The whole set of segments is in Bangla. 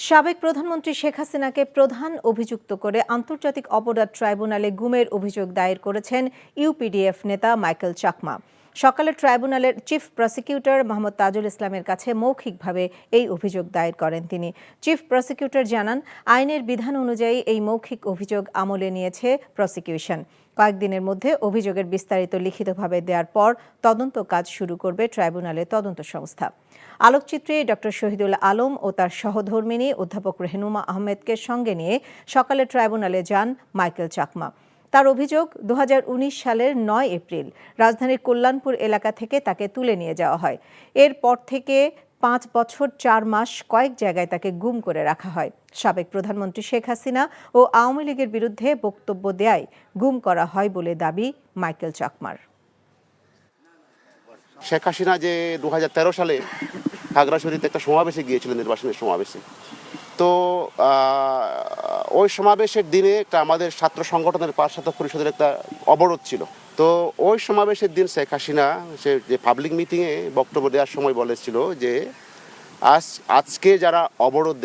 সাবেক প্রধানমন্ত্রী শেখ হাসিনাকে প্রধান অভিযুক্ত করে আন্তর্জাতিক অপরাধ ট্রাইব্যুনালে গুমের অভিযোগ দায়ের করেছেন ইউপিডিএফ নেতা মাইকেল চাকমা। সকালে ট্রাইব্যুনালের চিফ প্রসিকিউটর মোহাম্মদ তাজুল ইসলামের কাছে মৌখিকভাবে এই অভিযোগ দায়ের করেন তিনি। চিফ প্রসিকিউটর জানান, আইনের বিধান অনুযায়ী এই মৌখিক অভিযোগ আমলে নিয়েছে প্রসিকিউশন। কয়েকদিনের মধ্যে অভিযোগের বিস্তারিত লিখিতভাবে দেওয়ার পর তদন্ত কাজ শুরু করবে ট্রাইব্যুনালের তদন্ত সংস্থা। আলোকচিত্রী ডক্টর শহীদুল আলম ও তার সহধর্মিণী অধ্যাপক রেহনুমা আহমেদকে সঙ্গে নিয়ে সকালে ট্রাইব্যুনালে যান মাইকেল চাকমা। তার অভিযোগ, 2019 সালের 9 এপ্রিল রাজধানীর কল্যাণপুর এলাকা থেকে তাকে তুলে নিয়ে যাওয়া হয়। এরপর থেকে 5 বছর 4 মাস কয়েক জায়গায় তাকে গুম করে রাখা হয়। সাবেক প্রধানমন্ত্রী শেখ হাসিনা ও আওয়ামী লীগের বিরুদ্ধে বক্তব্য দেয়ায় গুম করা হয় বলে দাবি মাইকেল চাকমার। শেখ হাসিনা যে 2013 সালে খাগড়াছড়িতে একটা সমাবেশে গিয়েছিলেন, নির্বাচনের সমাবেশে, তো ওই সমাবেশের দিনে একটা আমাদের ছাত্র সংগঠনের পাঠশাখা পরিষদের একটা অবরোধ ছিল। তো ওই সমাবেশের দিন শেখ হাসিনা সে যে পাবলিক মিটিংয়ে বক্তব্য দেওয়ার সময় বলেছিল যে আজকে যারা অবরোধ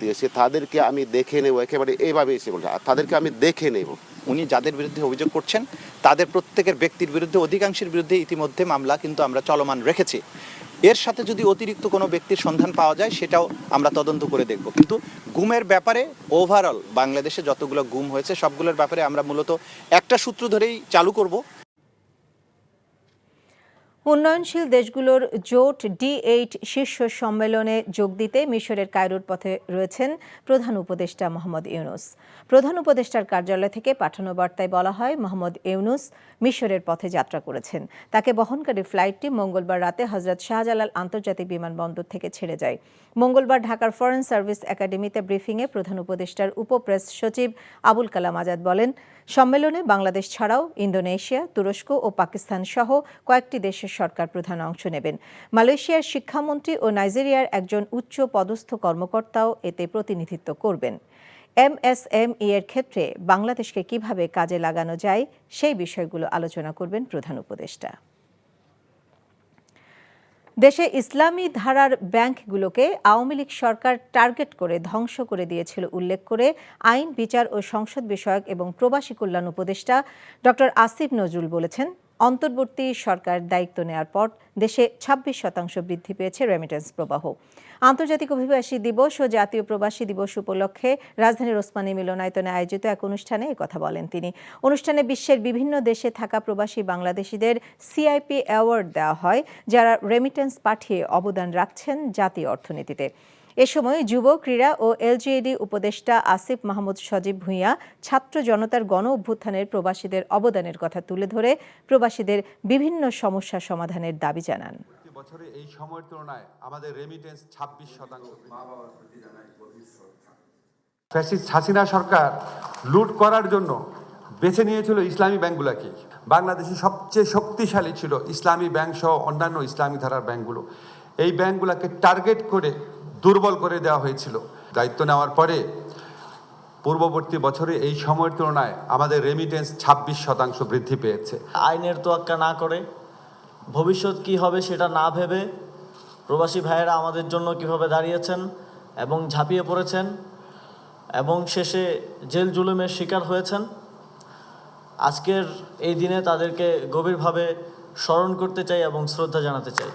দিয়েছে তাদেরকে আমি দেখে নেব, একেবারে এইভাবে এসে বলছে, তাদেরকে আমি দেখে নেব। উনি যাদের বিরুদ্ধে অভিযোগ করছেন তাদের প্রত্যেকের ব্যক্তির বিরুদ্ধে, অধিকাংশের বিরুদ্ধে ইতিমধ্যে মামলা কিন্তু আমরা চলমান রেখেছি। এর সাথে যদি অতিরিক্ত কোনো ব্যক্তির সন্ধান পাওয়া যায় সেটাও আমরা তদন্ত করে দেখব। কিন্তু গুমের ব্যাপারে ওভারঅল বাংলাদেশে যতগুলো গুম হয়েছে সবগুলোর ব্যাপারে আমরা মূলত একটা সূত্র ধরেই চালু করব। উন্নয়নশীল দেশগুলোর জোট D8 শীর্ষ সম্মেলনে যোগ দিতে মিশরের কায়রোর পথে রয়েছেন প্রধান উপদেষ্টা মোহাম্মদ ইউনূস। প্রধান উপদেষ্টার কার্যালয় থেকে পাঠানো বার্তায় বলা হয়, মোহাম্মদ ইউনূস মিশরের পথে যাত্রা করেছেন। তাকে বহনকারী ফ্লাইটটি মঙ্গলবার রাতে হযরত শাহজালাল আন্তর্জাতিক বিমানবন্দর থেকে ছেড়ে যায়। মঙ্গলবার ঢাকার ফরেন সার্ভিস একাডেমিতে ব্রিফিংয়ে প্রধান উপদেষ্টার উপপ্রেস সচিব আবুল কালাম আজাদ বলেন, সম্মেলনে বাংলাদেশ ছাড়াও ইন্দোনেশিয়া, তুরস্ক ও পাকিস্তান সহ কয়েকটি দেশের সরকার প্রধান অংশ নেবেন। মালয়েশিয়ার শিক্ষামন্ত্রী ও নাইজেরিয়ার একজন উচ্চ পদস্থ কর্মকর্তাও এতে প্রতিনিধিত্ব করবেন। MSME এর ক্ষেত্রে বাংলাদেশকে কিভাবে কাজে লাগানো যায় সেই বিষয়গুলো আলোচনা করবেন প্রধান উপদেষ্টা। দেশে ইসলামী ধারার ব্যাংকগুলোকে আওয়ামী লীগ সরকার টার্গেট করে ধ্বংস করে দিয়েছিল উল্লেখ করে আইন, বিচার ও সংসদ বিষয়ক এবং প্রবাসী কল্যাণ উপদেষ্টা ডক্টর আসিফ নজরুল বলেছেন, অন্তর্বর্তী সরকার দায়িত্ব নেওয়ার পর দেশে 26% বৃদ্ধি পেয়েছে রেমিটেন্স প্রবাহ। আন্তর্জাতিক অভিবাসী দিবস ও জাতীয় প্রবাসী দিবস উপলক্ষে রাজধানীর ওসমানী মিলনায়তনে আয়োজিত এক অনুষ্ঠানে একথা বলেন তিনি। অনুষ্ঠানে বিশ্বের বিভিন্ন দেশে থাকা প্রবাসী বাংলাদেশিদের CIP অ্যাওয়ার্ড দেওয়া হয়, যারা রেমিটেন্স পাঠিয়ে অবদান রাখছেন জাতীয় অর্থনীতিতে। এ সময় যুব, ক্রীড়া ও LGAD উপদেষ্টা আসিফ মাহমুদ সজীব ভূঁইয়া ছাত্র জনতার গণ অভ্যুত্থানের প্রবাসীদের অবদানের কথা তুলে ধরে প্রবাসীদের বিভিন্ন সমস্যা সমাধানের দাবি জানান। বছরে এই সময়ের তুলনায় আমাদের রেমিটেন্স 26%। ফ্যাসিস্ট হাসিনা সরকার লুট করার জন্য বেছে নিয়েছিল ইসলামী ব্যাংকগুলোকে। বাংলাদেশে সবচেয়ে শক্তিশালী ছিল ইসলামী ব্যাংক সহ অন্যান্য ইসলামী ধারার ব্যাংকগুলো। এই ব্যাংকগুলোকে টার্গেট করে দুর্বল করে দেওয়া হয়েছিল। দায়িত্ব নেওয়ার পরে পূর্ববর্তী বছরে এই সময়ের তুলনায় আমাদের রেমিটেন্স 26% বৃদ্ধি পেয়েছে। আইনের তোয়াক্কা না করে, ভবিষ্যৎ কি হবে সেটা না ভেবে প্রবাসী ভাইয়েরা আমাদের জন্য কিভাবে দাঁড়িয়েছেন এবং ঝাঁপিয়ে পড়েছেন এবং শেষে জেল জুলুমের শিকার হয়েছেন। আজকের এই দিনে তাদেরকে গভীরভাবে স্মরণ করতে চাই এবং শ্রদ্ধা জানাতে চাই।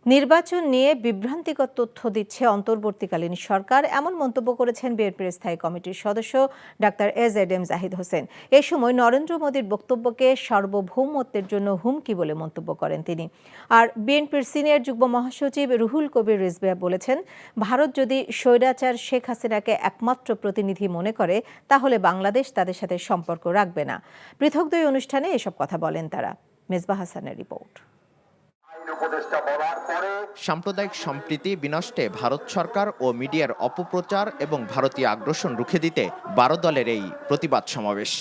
নির্বাচন নিয়ে বিভ্রান্তিকর তথ্য দিচ্ছে অন্তর্বর্তীকালীন সরকার, এমন মন্তব্য করেছেন বিএনপির স্থায়ী কমিটির সদস্য ডাক্তার AZM জাহিদ হোসেন। এ সময় নরেন্দ্র মোদীর বক্তব্যকে সার্বভৌমত্বের জন্য হুমকি বলে মন্তব্য করেন তিনি। আর বিএনপির সিনিয়র যুগ্ম মহাসচিব রুহুল কবির রিজভী বলেছেন, ভারত যদি স্বৈরাচার শেখ হাসিনাকে একমাত্র প্রতিনিধি মনে করে তাহলে বাংলাদেশ তাদের সাথে সম্পর্ক রাখবে না। পৃথক দুই অনুষ্ঠানে এসব কথা বলেন তারা। মেজবা হাসানের রিপোর্ট। সাম্প্রদায়িক সম্প্রীতি বিনষ্টে ভারত সরকার ও মিডিয়ার অপপ্রচার এবং ভারতীয় আগ্রাসন রুখে দিতে 12 দলের এই প্রতিবাদ সমাবেশ।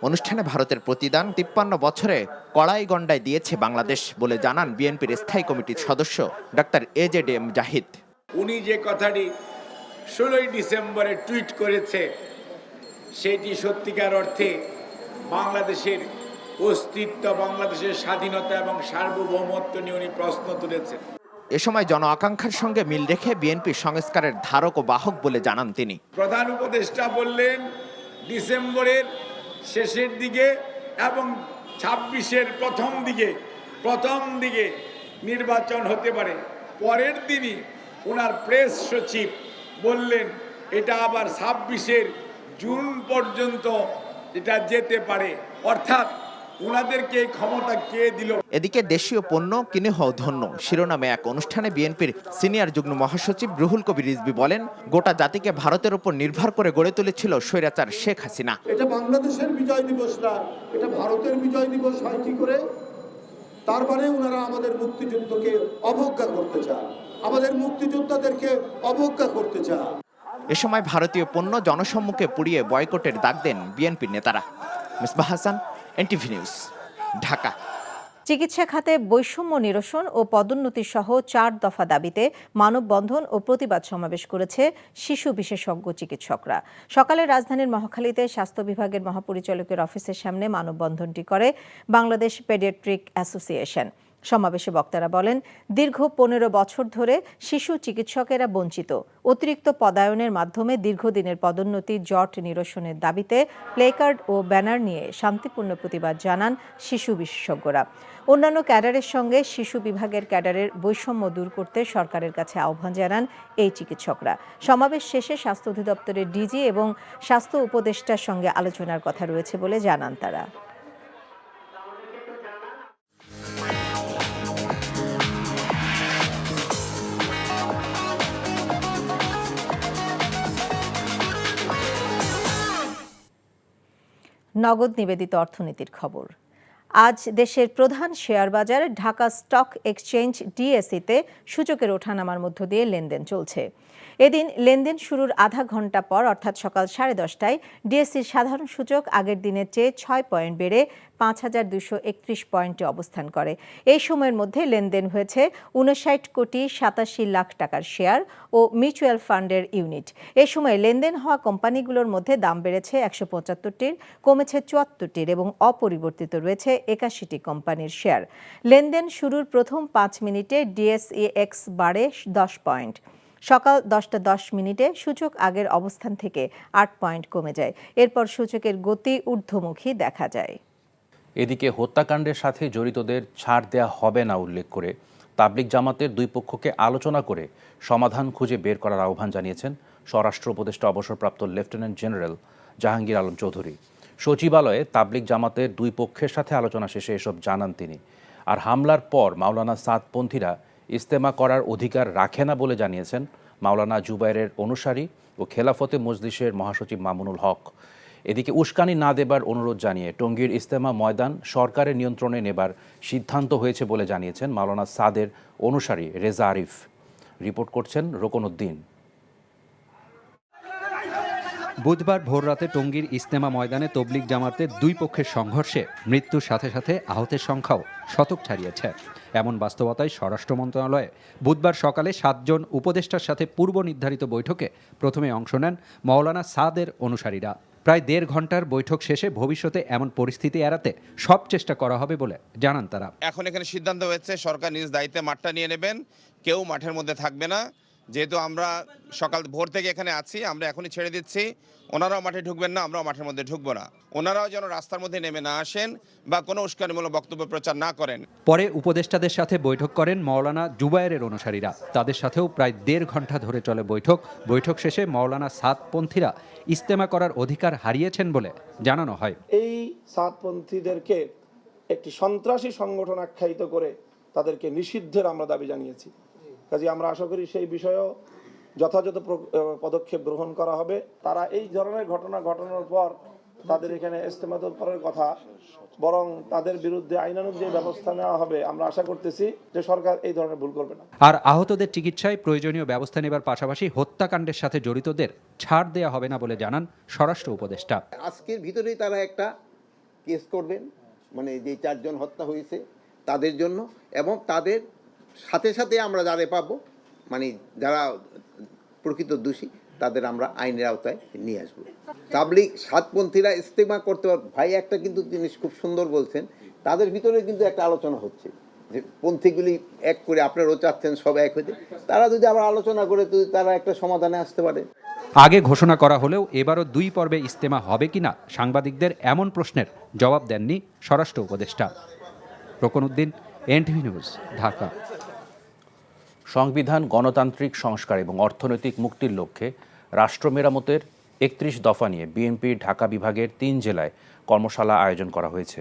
অনুষ্ঠানে ভারতের প্রতিদান 53 বছরে কড়াই গণ্ডায় দিয়েছে বাংলাদেশ বলে জানান বিএনপির স্থায়ী কমিটির সদস্য ডাক্তার AZM জাহিদ। উনি যে কথাটি 16 ডিসেম্বরে টুইট করেছে সেটি সত্যিকার অর্থে বাংলাদেশের অস্তিত্ব, বাংলাদেশের স্বাধীনতা এবং সার্বভৌমত্ব নিয়ে উনি প্রশ্ন তুলেছেন। এ সময় জন আকাঙ্ক্ষার সঙ্গে মিল রেখে বিএনপি সংস্কারের ধারক ও বাহক বলে জানান তিনি। প্রধান উপদেষ্টা বললেন ডিসেম্বরের শেষের দিকে এবং 26-এর প্রথম দিকে নির্বাচন হতে পারে। পরের দিনই ওনার প্রেস সচিব বললেন এটা আবার 26-এর জুন পর্যন্ত এটা যেতে পারে, অর্থাৎ ওনাদেরকে ক্ষমতা কে দিল। এদিকে দেশীয় পণ্য কিনে হও ধন্য শিরোনামে এক অনুষ্ঠানে বিএনপির সিনিয়র যুগ্ম মহাসচিব রুহুল কবির রিজভী বলেন, গোটা জাতিকে ভারতের উপর নির্ভর করে গড়ে তুলেছিল স্বৈরাচার শেখ হাসিনা। এটা বাংলাদেশের বিজয় দিবস না, এটা ভারতের বিজয় দিবস হয় কি করে? তারপরে ওনারা আমাদের মুক্তিযুদ্ধকে অবজ্ঞা করতে চান, আমাদের মুক্তিযোদ্ধাদেরকে অবজ্ঞা করতে চান। এ সময় ভারতীয় পণ্য জনসম্মুখে পুড়িয়ে বয়কটের ডাক দেন বিএনপির নেতারা। Misbah Hasan, NTV news, Dhaka. চিকিৎসা খাতে বৈষম্য নিরসন ও পদোন্নতি সহ 4 দফা দাবিতে মানববন্ধন ও প্রতিবাদ সমাবেশ করেছে শিশু বিশেষজ্ঞ চিকিৎসকরা। সকালে রাজধানীর মহাখালীতে স্বাস্থ্য বিভাগের মহাপরিচালকের অফিসের সামনে মানববন্ধনটি করে বাংলাদেশ পেডিয়াট্রিক অ্যাসোসিয়েশন। সমাবেশে বক্তারা বলেন, দীর্ঘ 15 বছর ধরে শিশু চিকিৎসকেরা বঞ্চিত। অতিরিক্ত পদায়নের মাধ্যমে দীর্ঘদিনের পদোন্নতি জট নিরসনের দাবিতে প্লেকার্ড ও ব্যানার নিয়ে শান্তিপূর্ণ প্রতিবাদ জানান শিশু বিশেষজ্ঞরা। অন্যান্য ক্যাডারের সঙ্গে শিশু বিভাগের ক্যাডারের বৈষম্য দূর করতে সরকারের কাছে আহ্বান জানান এই চিকিৎসকরা। সমাবেশ শেষে স্বাস্থ্য অধিদপ্তরের ডিজি এবং স্বাস্থ্য উপদেষ্টার সঙ্গে আলোচনার কথা রয়েছে বলে জানান তারা। নগদ নিবেদিত অর্থনীতির খবর। আজ দেশের প্রধান শেয়ার বাজার ঢাকা স্টক এক্সচেঞ্জ ডিএসইতে সূচকের ওঠানামার মধ্য দিয়ে লেনদেন চলছে। এদিন লেনদেন শুরুর আধা ঘন্টা পর অর্থাৎ সকাল 10:30টায় ডিএসইর সাধারণ সূচক আগের দিনের চেয়ে 6 পয়েন্ট বেড়ে 5231 পয়েন্টে অবস্থান করে। এই সময়ের মধ্যে লেনদেন হয়েছে 59,87 লাখ টাকার শেয়ার ও মিউচুয়াল ফান্ডের ইউনিট। এই সময় লেনদেন হওয়া কোম্পানিগুলোর মধ্যে দাম বেড়েছে 175টির, কমেছে 74টির এবং অপরিবর্তিত রয়েছে 81টি কোম্পানির শেয়ার। লেনদেন শুরুর প্রথম 5 মিনিটে ডিএসইএক্স বাড়ে 10 পয়েন্ট। সকাল 10:10 সূচক আগের অবস্থান থেকে 8 পয়েন্ট কমে যায়। এরপর সূচকের গতি ঊর্ধ্বমুখী দেখা যায়। এদিকে হত্যাকাণ্ডের সাথে জড়িতদের ছাড় দেয়া হবে না উল্লেখ করে তাবলিগ জামাতের দুই পক্ষকে আলোচনা করে সমাধান খুঁজে বের করার আহ্বান জানিয়েছেন স্বরাষ্ট্র উপদেষ্টা অবসরপ্রাপ্ত লেফটেন্যান্ট জেনারেল জাহাঙ্গীর আলম চৌধুরী। সচিবালয়ে তাবলিগ জামাতের দুই পক্ষের সাথে আলোচনা শেষে এসব জানান তিনি। আর হামলার পর মাওলানা সাদপন্থীরা ইস্তেমা করার অধিকার রাখে না বলে জানিয়েছেন মাওলানা জুবায়েরের অনুসারী ও খেলাফতে মজলিসের মহাসচিব মামুনুল হক। এদিকে উস্কানি না দেবার অনুরোধ জানিয়ে টঙ্গীর ইস্তেমা ময়দান সরকারের নিয়ন্ত্রণে নেবার সিদ্ধান্ত হয়েছে বলে জানিয়েছেন মাওলানা সাদের অনুসারী রেজা আরিফ। রিপোর্ট করছেন রোকন উদ্দিন। বুধবার ভোররাতে টঙ্গীর ইস্তেমা ময়দানে তবলিগ জামাতের দুই পক্ষের সংঘর্ষে মৃত্যুর সাথে সাথে আহতের সংখ্যাও শতক ছাড়িয়েছে। এমন বাস্তবতায় স্বরাষ্ট্র মন্ত্রণালয়ে বুধবার সকালে 7 জন উপদেষ্টার সাথে পূর্ব নির্ধারিত বৈঠকে প্রথমে অংশ নেন মাওলানা সাদের অনুসারীরা। প্রায় 1.5 ঘন্টার বৈঠক শেষে ভবিষ্যতে এমন পরিস্থিতি এড়াতে সব চেষ্টা করা হবে বলে জানান তারা। এখন এখানে সিদ্ধান্ত হয়েছে সরকার নিজ দায়িত্বে মাঠটা নিয়ে নেবেন, কেউ মাঠের মধ্যে থাকবে না। যেহেতু আমরা সকাল ভোর থেকে এখানে আছি, আমরা এখনই ছেড়ে দিচ্ছি। ওনারাও মাঠে ঢুকবেন না, আমরাও মাঠের মধ্যে ঢুকবো না। ওনারাও যেন রাস্তার মধ্যে নেমে না আসেন বা কোনো উস্কানিমূলক বক্তব্য প্রচার না করেন। পরে উপদেষ্টাদের সাথে বৈঠক করেন মাওলানা জুবায়েরের অনুসারীরা। তাদের সাথেও প্রায় 1.5 ঘন্টা ধরে চলে বৈঠক শেষে মাওলানা সাদপন্থীরা ইস্তেমা করার অধিকার হারিয়েছেন বলে জানানো হয়। এই সাদপন্থীদেরকে একটি সন্ত্রাসী সংগঠন আখ্যায়িত করে তাদেরকে নিষিদ্ধের আমরা দাবি জানিয়েছি। কাজে আমরা আশা করি সেই বিষয়েও যথাযথ পদক্ষেপ গ্রহণ করা হবে। তারা এই ধরনের ঘটনা ঘটানোর পর তাদের এখানে ইস্তেমাত করার কথা, বরং তাদের বিরুদ্ধে আইনানুগ যে ব্যবস্থা নেওয়া হবে আমরা আশা করতেছি যে সরকার এই ধরনের ভুল করবে না। আর আহতদের চিকিৎসায় প্রয়োজনীয় ব্যবস্থা নেবার পাশাপাশি হত্যাকাণ্ডের সাথে জড়িতদের ছাড় দেওয়া হবে না বলে জানান স্বরাষ্ট্র উপদেষ্টা। আজকের ভিতরেই তারা একটা কেস করবেন, মানে যে 4 জন হত্যা হয়েছে তাদের জন্য, এবং তাদের সাথে সাথে আমরা যাদের পাবো, মানে যারা প্রকৃত দোষী তাদের আমরা আইনের আওতায় নিয়ে আসবো। তাবলিগ সাদপন্থীরা ইস্তেমা করতে পারবে। ভাই একটা কিন্তু জিনিস খুব সুন্দর বলছেন, তাদের ভিতরে কিন্তু একটা আলোচনা হচ্ছে, যে পন্থীগুলি এক করে, আপনারাও চাচ্ছেন সব এক হতে, তারা যদি আবার আলোচনা করে যদি তারা একটা সমাধানে আসতে পারে। আগে ঘোষণা করা হলেও এবারও 2 পর্বে ইজতেমা হবে কিনা সাংবাদিকদের এমন প্রশ্নের জবাব দেননি স্বরাষ্ট্র উপদেষ্টা। Rokonuddin, NTV news, Dhaka. সংবিধান, গণতান্ত্রিক সংস্কার এবং অর্থনৈতিক মুক্তির লক্ষ্যে রাষ্ট্র মেরামতের 31 দফা নিয়ে বিএনপির ঢাকা বিভাগের 3 জেলায় কর্মশালা আয়োজন করা হয়েছে।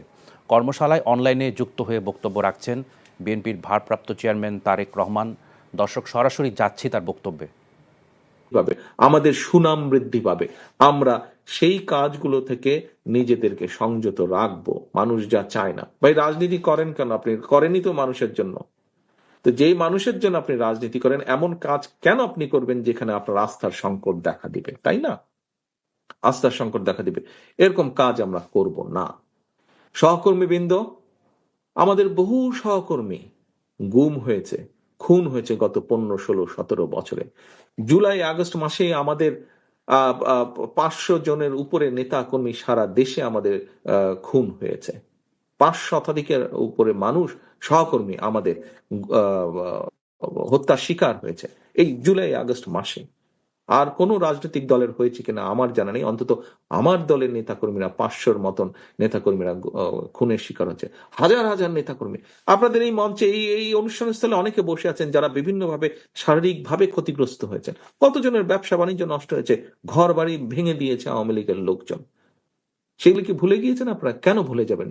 কর্মশালায় অনলাইনে যুক্ত হয়ে বক্তব্য রাখছেন বিএনপির ভারপ্রাপ্ত চেয়ারম্যান তারেক রহমান। দর্শক, সরাসরি যাচ্ছি তার বক্তব্যে। আমাদের সুনাম বৃদ্ধি পাবে, আমরা সেই কাজগুলো থেকে নিজেদেরকে সংযত রাখবো। মানুষ যা চায় না, ভাই রাজনীতি করেন কেন? আপনি করেনই তো মানুষের জন্য। তো যেই মানুষের জন্য আপনি রাজনীতি করেন, এমন কাজ কেন আপনি করবেন যেখানে আপনার আস্থার সংকট দেখা দিবে? তাই না? আস্থার সংকট দেখা দিবে, এরকম কাজ আমরা করব না। সহকর্মীবৃন্দ, আমাদের বহু সহকর্মী গুম হয়েছে, খুন হয়েছে গত 15, 16, 17 বছরে। জুলাই আগস্ট মাসে আমাদের 500 জনের উপরে নেতা কর্মী সারা দেশে আমাদের খুন হয়েছে। 5 শতাধিকের উপরে মানুষ, সহকর্মী আমাদের হত্যার শিকার হয়েছে এই জুলাই আগস্ট মাসে। আর কোন রাজনৈতিক দলের হয়েছে কিনা আমার জানা নেই, অন্তত আমার দলের নেতাকর্মীরা 500-র মতন নেতাকর্মীরা খুনের শিকার হচ্ছে। হাজার হাজার নেতাকর্মী। আপনাদের এই মঞ্চে, এই অনুষ্ঠান স্থলে অনেকে বসে আছেন যারা বিভিন্নভাবে শারীরিকভাবে ক্ষতিগ্রস্ত হয়েছেন। কতজনের ব্যবসা বাণিজ্য নষ্ট হয়েছে, ঘর বাড়ি ভেঙে দিয়েছে আওয়ামী লীগের লোকজন। সেগুলি কি ভুলে গিয়েছেন আপনারা? কেন ভুলে যাবেন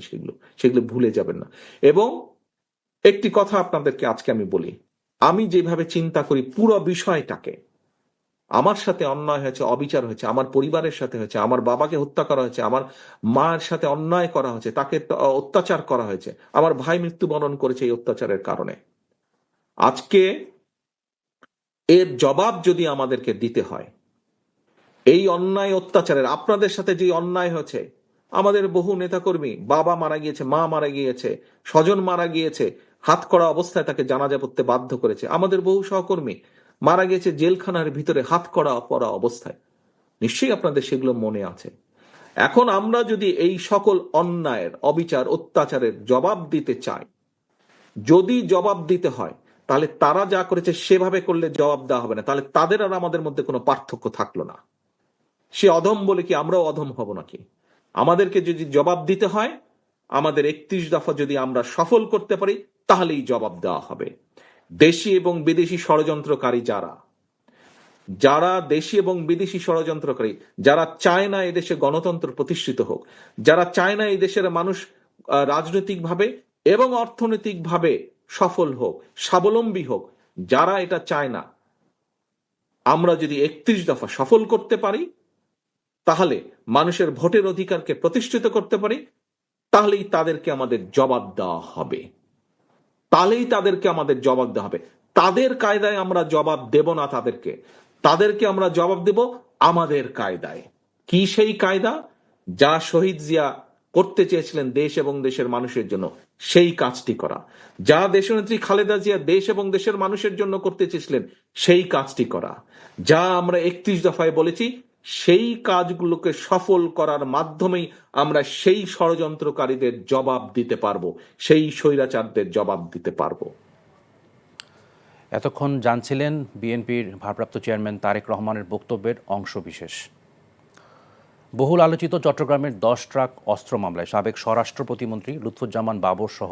সেগুলো ভুলে যাবেন না। এবং একটি কথা আপনাদেরকে আজকে আমি বলি, আমি যেভাবে চিন্তা করি পুরো বিষয়টাকে, আমার সাথে অন্যায় হয়েছে, অবিচার হয়েছে, আমার পরিবারের সাথে হয়েছে, আমার বাবাকে হত্যা করা হয়েছে, আমার মায়ের সাথে অন্যায় করা হয়েছে, তাকে অত্যাচার করা হয়েছে, আমার ভাই মৃত্যুবরণ করেছে এই অত্যাচারের কারণে। আজকে এর জবাব যদি আমাদেরকে দিতে হয়, এই অন্যায় অত্যাচারের, আপনাদের সাথে যে অন্যায় হয়েছে, আমাদের বহু নেতাকর্মী, বাবা মারা গিয়েছে, মা মারা গিয়েছে, স্বজন মারা গিয়েছে, হাত করা অবস্থায় তাকে জানাজা পড়তে বাধ্য করেছে। আমাদের বহু সহকর্মী মারা গেছে জেলখানার ভিতরে হাত করা পড়া অবস্থায়। নিশ্চয়ই আপনাদের সেগুলো মনে আছে। এখন আমরা যদি এই সকল অন্যায়ের, অবিচার, অত্যাচারের জবাব দিতে চাই, যদি জবাব দিতে হয়, তাহলে তারা যা করেছে সেভাবে করলে জবাব দেওয়া হবে না, তাহলে তাদের আর আমাদের মধ্যে কোনো পার্থক্য থাকলো না। সে অধম বলে কি আমরাও অধম হব নাকি? আমাদেরকে যদি জবাব দিতে হয়, আমাদের 31 দফা যদি আমরা সফল করতে পারি, তাহলেই জবাব দেওয়া হবে। দেশি এবং বিদেশি ষড়যন্ত্রকারী যারা দেশি এবং বিদেশি ষড়যন্ত্রকারী, যারা চায় না এদেশে গণতন্ত্র প্রতিষ্ঠিত হোক, যারা চায় না এই দেশের মানুষ রাজনৈতিকভাবে এবং অর্থনৈতিকভাবে সফল হোক, স্বাবলম্বী হোক, যারা এটা চায় না, আমরা যদি 31 দফা সফল করতে পারি, তাহলে মানুষের ভোটের অধিকারকে প্রতিষ্ঠিত করতে পারি, তাহলেই তাদেরকে আমাদের জবাব দেওয়া হবে। তাদের কায়দায় আমরা জবাব দেব না, তাদেরকে আমরা জবাব দেব আমাদের কায়দায়। কি সেই কায়দা? যা শহীদ জিয়া করতে চেয়েছিলেন দেশ এবং দেশের মানুষের জন্য, সেই কাজটি করা। যা দেশনেত্রী খালেদা জিয়া দেশ এবং দেশের মানুষের জন্য করতে চেয়েছিলেন, সেই কাজটি করা। যা আমরা 31 দফায় বলেছি, সেই কাজগুলোকে সফল করার মাধ্যমেই আমরা সেই ষড়যন্ত্রকারীদের জবাব দিতে পারবো, সেই স্বৈরাচারদের জবাব দিতে পারবো। এতক্ষণ জানছিলেন বিএনপির ভারপ্রাপ্ত চেয়ারম্যান তারেক রহমানের বক্তব্যের অংশবিশেষ। বহুল আলোচিত চট্টগ্রামের 10 ট্রাক অস্ত্র মামলায় সাবেক স্বরাষ্ট্র প্রতিমন্ত্রী লুৎফুজ্জামান বাবর সহ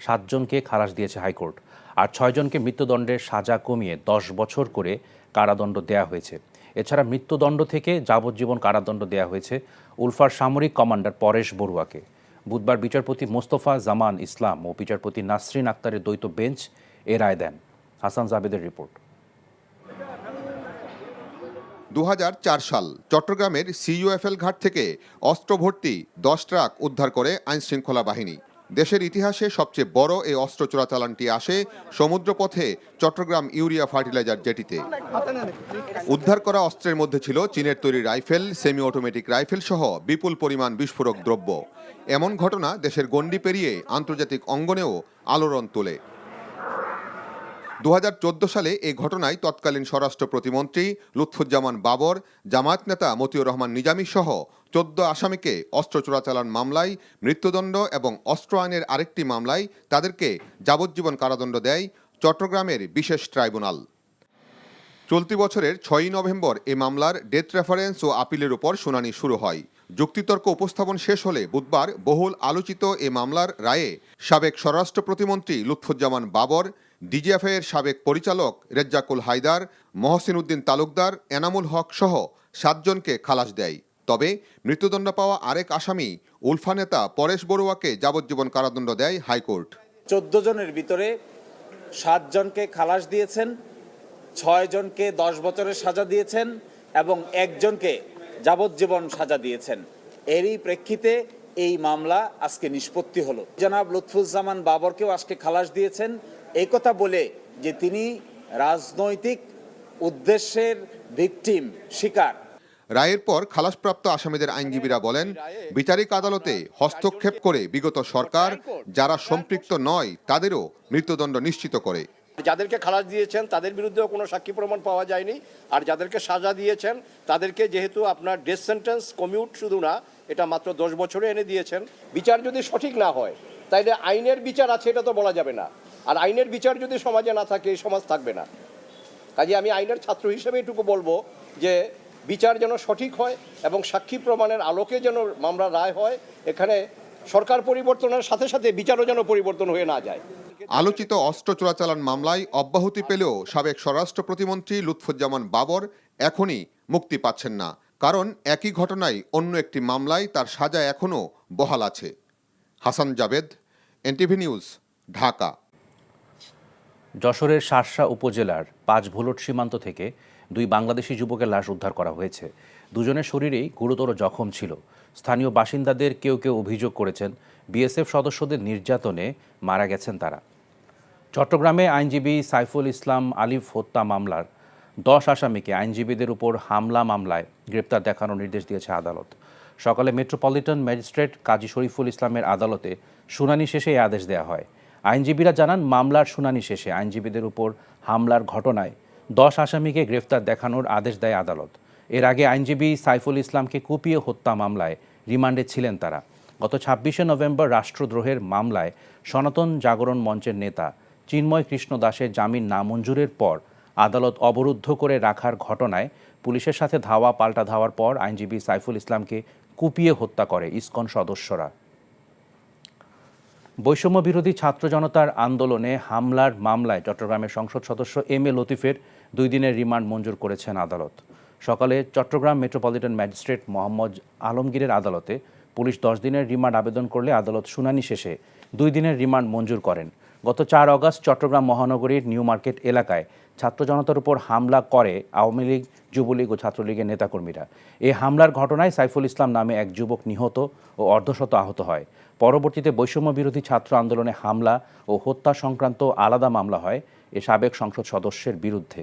7 জনকে খালাস দিয়েছে হাইকোর্ট। আর 6 জনকে মৃত্যুদণ্ডের সাজা কমিয়ে 10 বছর করে কারাদণ্ড দেয়া হয়েছে। এছাড়া মৃত্যুদণ্ড থেকে যাবজ্জীবন কারাদণ্ড দেয়া হয়েছে উলফার সামরিক কমান্ডার পরেশ বড়ুয়াকে। বুধবার বিচারপতি মোস্তফা জামান ইসলাম ও বিচারপতি নাসরিন আক্তারের দ্বৈত বেঞ্চ এ রায় দেন। হাসান জাবেদের রিপোর্ট। 2004 সাল চট্টগ্রামের সিইউএফএল ঘাট থেকে অস্ত্র ভর্তি 10 ট্রাক উদ্ধার করে আইনশৃঙ্খলা বাহিনী। দেশের ইতিহাসে সবচেয়ে বড় এই অস্ত্র চোরাচালানটি আসে সমুদ্রপথে চট্টগ্রাম ইউরিয়া ফার্টিলাইজার জেটিতে। উদ্ধার করা অস্ত্রের মধ্যে ছিল চীনের তৈরি রাইফেল, সেমি অটোমেটিক রাইফেল সহ বিপুল পরিমাণ বিস্ফোরক দ্রব্য। এমন ঘটনা দেশের গণ্ডি পেরিয়ে আন্তর্জাতিক অঙ্গনেও আলোড়ন তোলে। 2014 সালে এই ঘটনায় তৎকালীন স্বরাষ্ট্র প্রতিমন্ত্রী লুৎফুজ্জামান বাবর, জামায়াত নেতা মতিউর রহমান নিজামী সহ 14 আসামিকে অস্ত্র চোরাচালান মামলায় মৃত্যুদণ্ড এবং অস্ত্র আইনের আরেকটি মামলায় তাদেরকে যাবজ্জীবন কারাদণ্ড দেয় চট্টগ্রামের বিশেষ ট্রাইব্যুনাল। চলতি বছরের 6 নভেম্বর এই মামলার ডেথ রেফারেন্স ও আপিলের উপর শুনানি শুরু হয়। যুক্তিতর্ক উপস্থাপন শেষ হলে বুধবার বহুল আলোচিত এ মামলার রায়ে সাবেক স্বরাষ্ট্র প্রতিমন্ত্রী লুৎফুজ্জামান বাবর, ডিজিএফআই এর সাবেক পরিচালক রেজ্জাকুল হায়দার, মহসিন উদ্দিন তালুকদার, এনামুল হক সহ 7 জনকে খালাস দেয়। তবে মৃত্যুদণ্ড পাওয়া আরেক আসামি উলফা নেতা পরেশ বড়ুয়াকে যাবজ্জীবন কারাদণ্ড দেয় হাইকোর্ট। 14 জনের ভিতরে 7 জনকে খালাস দিয়েছেন, 6 জনকে 10 বছরের সাজা দিয়েছেন এবং 1 জনকে যাবজ্জীবন সাজা দিয়েছেন। এরই প্রেক্ষিতে এই মামলা আজকে নিষ্পত্তি হলো। জনাব লুৎফুজ্জামান বাবরকেও আজকে খালাস দিয়েছেন এই কথা বলে যে তিনি রাজনৈতিক উদ্দেশ্যের ভিকটিম, শিকার। রায়ের পর খালাসপ্রাপ্ত আসামিদের আইনজীবীরা বলেন, বিচারিক আদালতে হস্তক্ষেপ করে বিগত সরকার যারা সম্পৃক্ত নয় তাদেরও মৃত্যুদণ্ড নিশ্চিত করে। যাদেরকে খালাস দিয়েছেন তাদের বিরুদ্ধেও কোনো সাক্ষী প্রমাণ পাওয়া যায়নি, আর যাদেরকে সাজা দিয়েছেন তাদেরকে যেহেতু আপনার ডেথ সেন্টেন্স কমিউট শুধু না, এটা মাত্র 10 বছরে এনে দিয়েছেন। বিচার যদি সঠিক না হয় তাইলে আইনের বিচার আছে এটা তো বলা যাবে না, আর আইনের বিচার যদি সমাজে না থাকে এই সমাজ থাকবে না। কাজে আমি আইনের ছাত্র হিসেবে এটুকু বলবো যে বিচার যেন সঠিক হয় এবং সাক্ষী প্রমাণের আলোকে যেন মামলার রায় হয়। এখানে সরকার পরিবর্তনের সাথে সাথে বিচারও যেন পরিবর্তন হয়ে না যায়। আলোচিত অস্ত্র চোরাচালান মামলায় অব্যাহতি পেলেও সাবেক স্বরাষ্ট্র প্রতিমন্ত্রী লুৎফুজ্জামান বাবর এখনই মুক্তি পাচ্ছেন না, কারণ একই ঘটনায় অন্য একটি মামলায় তার সাজা এখনও বহাল আছে। Hasan Jabed, NTV news, Dhaka. যশোরের শার্শা উপজেলার 5 ভুলট সীমান্ত থেকে 2 বাংলাদেশি যুবকের লাশ উদ্ধার করা হয়েছে। দুজনের শরীরেই গুরুতর জখম ছিল। স্থানীয় বাসিন্দাদের কেউ কেউ অভিযোগ করেছেন বিএসএফ সদস্যদের নির্যাতনে মারা গেছেন তারা। চট্টগ্রামে আইনজীবী সাইফুল ইসলাম আলিফ হত্যা মামলার 10 আসামিকে আইনজীবীদের উপর হামলা মামলায় গ্রেপ্তার দেখানোর নির্দেশ দিয়েছে আদালত। সকালে মেট্রোপলিটন ম্যাজিস্ট্রেট কাজী শরীফুল ইসলামের আদালতে শুনানি শেষে এই আদেশ দেওয়া হয়। আইনজীবীরা জানান, মামলার শুনানি শেষে আইনজীবীদের উপর হামলার ঘটনায় 10 আসামিকে গ্রেফতার দেখানোর আদেশ দেয় আদালত। এর আগে আইনজীবী সাইফুল ইসলামকে কুপিয়ে হত্যা মামলায় রিমান্ডে ছিলেন তারা। গত 26শে নভেম্বর রাষ্ট্রদ্রোহের মামলায় সনাতন জাগরণ মঞ্চের নেতা চিন্ময় কৃষ্ণ দাসের জামিন নামঞ্জুরের পর আদালত অবরুদ্ধ করে রাখার ঘটনায় পুলিশের সাথে ধাওয়া পাল্টা ধাওয়ার পর আইনজীবী সাইফুল ইসলামকে কুপিয়ে হত্যা করে ইসকন সদস্যরা। বৈষম্য বিরোধী ছাত্র জনতার আন্দোলনে হামলার মামলায় চট্টগ্রামের সংসদ সদস্য এম.এ. লতিফের 2 দিনের রিমান্ড মঞ্জুর করেছেন আদালত। সকালে চট্টগ্রাম মেট্রোপলিটন ম্যাজিস্ট্রেট মোহাম্মদ আলমগীরের আদালতে পুলিশ 10 দিনের রিমান্ড আবেদন করলে আদালত শুনানি শেষে 2 দিনের রিমান্ড মঞ্জুর করেন। গত 4 আগস্ট চট্টগ্রাম মহানগরীর নিউ মার্কেট এলাকায় ছাত্র জনতার উপর হামলা করে আওয়ামী লীগ, যুবলীগ ও ছাত্রলীগের নেতাকর্মীরা। এই হামলার ঘটনায় সাইফুল ইসলাম নামে এক যুবক নিহত ও অর্ধশত আহত হয়। পরবর্তীতে বৈষম্য বিরোধী ছাত্র আন্দোলনে হামলা ও হত্যা সংক্রান্ত আলাদা মামলা হয় এ সাবেক সংসদ সদস্যের বিরুদ্ধে।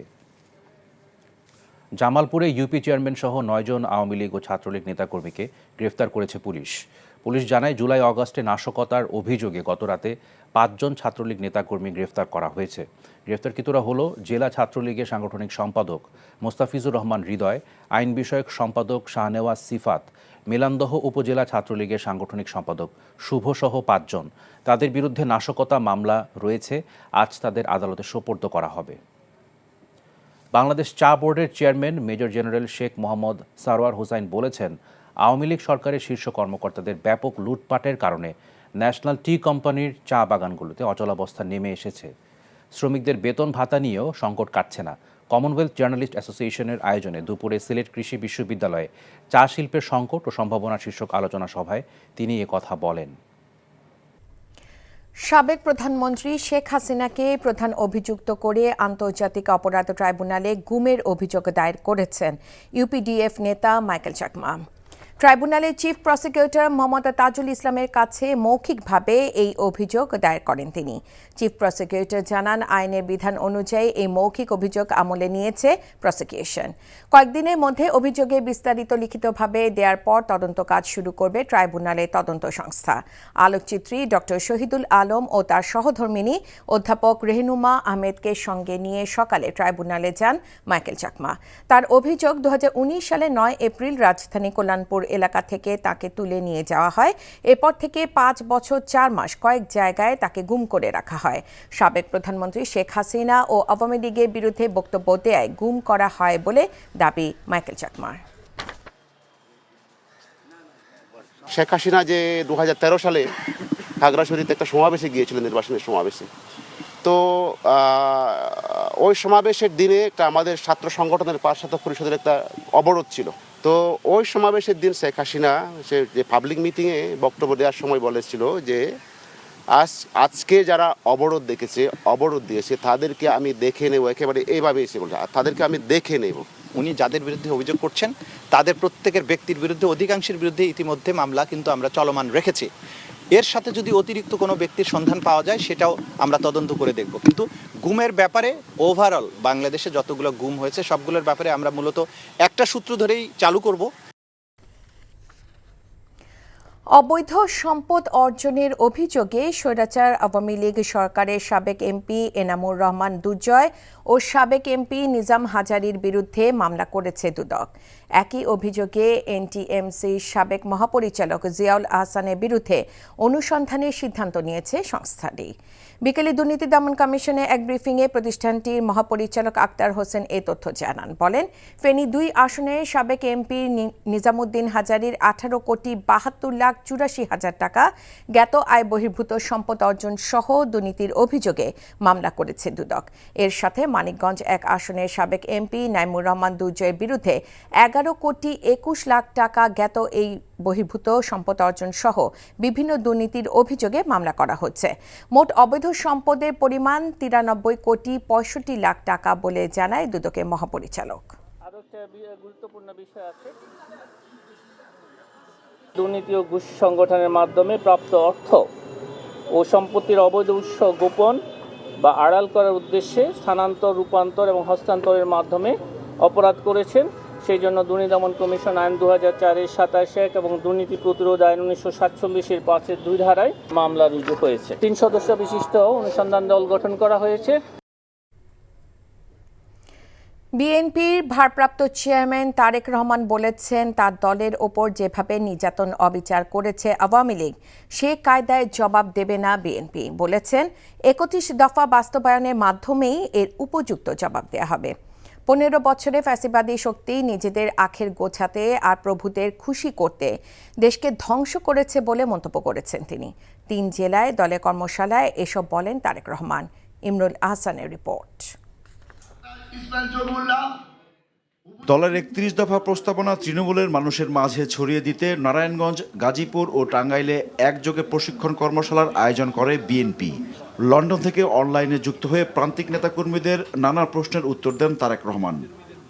জামালপুরে ইউপি চেয়ারম্যান সহ 9 জন আওয়ামী লীগ ও ছাত্রলীগ নেতাকর্মীকে গ্রেফতার করেছে পুলিশ। পুলিশ জানায়, জুলাই আগস্টে নাশকতার অভিযোগে গতরাতে 5 জন ছাত্রলীগ নেতাকর্মী গ্রেফতার করা হয়েছে। গ্রেফতারকৃতরা হলো জেলা ছাত্রলীগের সাংগঠনিক সম্পাদক মোস্তাফিজুর রহমান হৃদয়, আইন বিষয়ক সম্পাদক শাহনেওয়াজ সিফাত, মেলান্দহ উপজেলা ছাত্রলীগের সাংগঠনিক সম্পাদক শুভ সহ 5 জন। তাদের বিরুদ্ধে নাশকতা মামলা রয়েছে। আজ তাদের আদালতে সোপর্দ করা হবে। বাংলাদেশ চা বোর্ডের chairman major general Sheikh Mohammad Sarwar Hossain বলেছেন, আওয়ামী লীগ সরকারের শীর্ষ কর্মকর্তাদের ব্যাপক লুটপাটের কারণে ন্যাশনাল টি কোম্পানির চা বাগানগুলোতে অচলাবস্থা নেমে এসেছে। শ্রমিকদের বেতন ভাতা নিয়েও সংকট কাটছে না। কমনওয়েলথ জার্নালিস্ট অ্যাসোসিয়েশনের আয়োজনে দুপুরে সিলেট কৃষি বিশ্ববিদ্যালয়ে চা শিল্পের সংকট ও সম্ভাবনা শীর্ষক আলোচনা সভায় তিনি কথা বলেন। সাবেক প্রধানমন্ত্রী শেখ হাসিনাকে প্রধান অভিযুক্ত করে আন্তর্জাতিক অপরাধ ট্রাইব্যুনালে গুমের অভিযোগ দায়ের করেছেন ইউপিডিএফ নেতা মাইকেল চাকমা। ট্রাইব্যুনালের চিফ প্রসিকিউটর মোহাম্মদ তাজুল ইসলামের কাছে মৌখিকভাবে এই অভিযোগ দায়ের করেন তিনি। চিফ প্রসিকিউটর জানান, আইনের বিধান অনুযায়ী এই মৌখিক অভিযোগ আমলে নিয়েছে প্রসিকিউশন। কয়েকদিনের মধ্যে অভিযোগে বিস্তারিত লিখিতভাবে দেওয়ার পর তদন্ত কাজ শুরু করবে ট্রাইব্যুনালের তদন্ত সংস্থা। আলোকচিত্রী ডক্টর শহীদুল আলম ও তার সহধর্মিণী অধ্যাপক রেহনুমা আহমেদকে সঙ্গে নিয়ে সকালে ট্রাইব্যুনালে যান মাইকেল চাকমা। তার অভিযোগ, 2019 সালে 9 এপ্রিল রাজধানী কল্যাণপুর এলাকা থেকে তাকে তুলে নিয়ে যাওয়া হয়। এরপর থেকে 5 বছর 4 মাস কয়েক জায়গায় তাকে গুম করে রাখা হয়। সাবেক প্রধানমন্ত্রী শেখ হাসিনা ও আওয়ামী লীগের বিরুদ্ধে বক্তব্য দেয় গুম করা হয় বলে দাবি মাইকেল চাকমার। শেখ হাসিনা যে 2013 সালে খাগড়াছড়িতে একটা সমাবেশে গিয়েছিলেন, নির্বাচনের সমাবেশে, তো ওই সমাবেশের দিনে একটা আমাদের ছাত্র সংগঠনের ছাত্র পরিষদের একটা অবরোধ ছিল। তো ওই সমাবেশের দিন শেখ হাসিনা সে যে পাবলিক মিটিংয়ে বক্তব্য দেওয়ার সময় বলেছিল যে আজকে যারা অবরোধ দিয়েছে তাদেরকে আমি দেখে নেব, একেবারে এইভাবে এসে বলছে, তাদেরকে আমি দেখে নেব। উনি যাদের বিরুদ্ধে অভিযোগ করছেন তাদের প্রত্যেকের ব্যক্তির বিরুদ্ধে, অধিকাংশের বিরুদ্ধে ইতিমধ্যে মামলা কিন্তু আমরা চলমান রেখেছি। এর সাথে যদি অতিরিক্ত কোনো ব্যক্তির সন্ধান পাওয়া যায় সেটাও আমরা তদন্ত করে দেখব। কিন্তু গুমের ব্যাপারে ওভারঅল বাংলাদেশে যতগুলো গুম হয়েছে সবগুলোর ব্যাপারে আমরা মূলত একটা সূত্র ধরেই চালু করব। অবৈধ সম্পদ অর্জনের অভিযোগে স্বৈরাচার আওয়ামী লীগ সরকারের সাবেক এমপি এনামুর রহমান দুর্জয় ও সাবেক এমপি নিজাম হাজারীর বিরুদ্ধে মামলা করেছে দুদক। একই অভিযোগে এনটিএমসির সাবেক মহাপরিচালক জিয়াউল আহসানের বিরুদ্ধে অনুসন্ধানের সিদ্ধান্ত নিয়েছে সংস্থাটি। বিকেলে দুর্নীতি দমন কমিশনে এক ব্রিফিংয়ে প্রতিষ্ঠানটির মহাপরিচালক আক্তার হোসেন এ তথ্য জানান। বলেন, ফেনী 2 আসনের সাবেক এমপি নিজামুদ্দিন হাজারীর 18,72,84,000 টাকা জ্ঞাত আয় বহির্ভূত সম্পদ অর্জন সহ দুর্নীতির অভিযোগে মামলা করেছে দুদক। এর সাথে মানিকগঞ্জ 1 আসনের সাবেক এমপি নাইমুর রহমান দুর্জয়ের বিরুদ্ধে 11,21,00,000 টাকা জ্ঞাত এই বহির্ভূত সম্পদ অর্জন সহ বিভিন্ন দুর্নীতির অভিযোগে মামলা করা হচ্ছে। মোট অবৈধ সম্পদের পরিমাণ 93,65,00,000 টাকা বলে জানায় দুদকের মহাপরিচালক। আরো একটা গুরুত্বপূর্ণ বিষয় আছে, দুর্নীতি ও ঘুষ সংগঠনের মাধ্যমে প্রাপ্ত অর্থ ও সম্পত্তির অবৈধ উৎস গোপন বা আড়াল করার উদ্দেশ্যে স্থানান্তর, রূপান্তর এবং হস্তান্তরের মাধ্যমে অপরাধ করেছেন। সেই জন্য দুর্নীতি দমন কমিশন আইন 2004-এর 27(1) এবং দুর্নীতি প্রতিরোধ আইন 1947-এর 5-2 ধারায় মামলা রুজু হয়েছে। 3 সদস্য বিশিষ্ট অনুসন্ধান দল গঠন করা হয়েছে। বিএনপির ভারপ্রাপ্ত চেয়ারম্যান তারেক রহমান বলেছেন, তার দলের ওপর যেভাবে নির্যাতন অবিচার করেছে আওয়ামী লীগ, সে কায়দায় জবাব দেবে না বিএনপি। বলেছেন, 31 দফা বাস্তবায়নের মাধ্যমেই এর উপযুক্ত জবাব দেওয়া হবে। 15 বছরে ফ্যাসিবাদী শক্তি নিজেদের আখের গোছাতে আর প্রভুদের খুশি করতে দেশকে ধ্বংস করেছে বলে মন্তব্য করেছেন তিনি। 3 জেলায় দলের কর্মশালায় এসব বলেন তারেক রহমান। ইমরুল আহসানের রিপোর্ট। দলের 31 দফা প্রস্তাবনা তৃণমূলের মানুষের মাঝে ছড়িয়ে দিতে নারায়ণগঞ্জ, গাজীপুর ও টাঙ্গাইলে একযোগে প্রশিক্ষণ কর্মশালার আয়োজন করে বিএনপি। লন্ডন থেকে অনলাইনে যুক্ত হয়ে প্রান্তিক নেতাকর্মীদের নানা প্রশ্নের উত্তর দেন তারেক রহমান।